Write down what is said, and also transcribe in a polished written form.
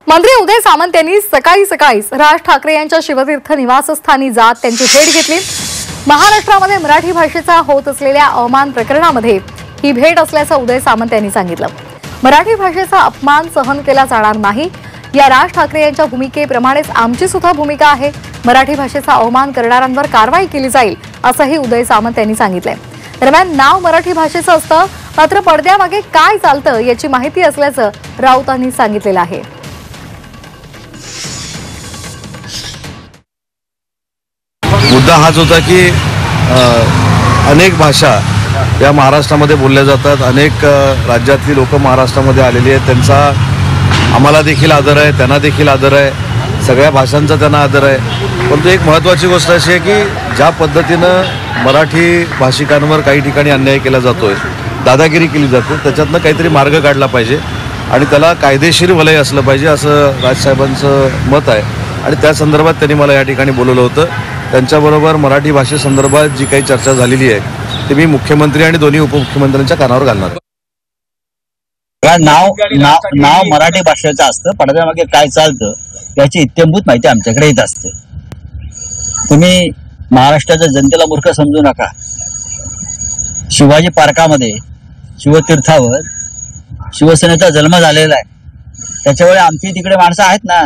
मंत्री उदय सामंत यांनी सकाळीच राज ठाकरे यांच्या शिवतीर्थ निवासस्थानी जात त्यांची भेट घेतली। महाराष्ट्रामध्ये मराठी भाषेचा होत असलेल्या अवमान प्रकरणामध्ये ही भेट असल्याचं उदय सामंत यांनी सांगितलं। मराठी भाषेचा अपमान सहन केला जाणार नाही, या राज ठाकरे यांच्या भूमिकेप्रमाणेच आमची सुद्धा भूमिका आहे। मराठी भाषेचा अवमान करणाऱ्यांवर कारवाई केली जाईल असंही उदय सामंत यांनी सांगितलंय। दरम्यान नाव मराठी भाषेचं असतं, मात्र पडद्यामागे काय चालतं याची माहिती असल्याचं राऊतांनी सांगितलेलं आहे। मुद्दा हाच होता की अनेक भाषा या महाराष्ट्रामध्ये बोलल्या जातात। अनेक राज्यातली लोक महाराष्ट्रामध्ये आलेली आहेत, त्यांचा आम्हाला देखील आदर आहे, त्यांना देखील आदर आहे, सगळ्या भाषांचा त्यांना आदर आहे। परंतु एक महत्त्वाची गोष्ट अशी आहे की ज्या पद्धतीनं मराठी भाषिकांवर काही ठिकाणी अन्याय केला जातोय, दादागिरी केली जाते, त्याच्यातनं काहीतरी मार्ग काढला पाहिजे आणि त्याला कायदेशीर वलय असलं पाहिजे असं राजसाहेबांचं मत आहे। आणि त्या संदर्भात त्यांनी मला या ठिकाणी बोलवलं होतं। त्यांच्याबरोबर मराठी भाषेसंदर्भात जी काही चर्चा झालेली आहे ती मी मुख्यमंत्री आणि दोन्ही उपमुख्यमंत्र्यांच्या कानावर घालणार। नाव मराठी भाषेचं असतं, पडद्यामागे काय चालतं याची इत्थंभूत माहिती आमच्याकडे येत असते। तुम्ही महाराष्ट्राच्या जनतेला मूर्ख समजू नका। शिवाजी पार्कामध्ये शिवतीर्थावर शिवसेनेचा जन्म झालेला आहे, त्याच्यामुळे आमची तिकडे माणसं आहेत ना।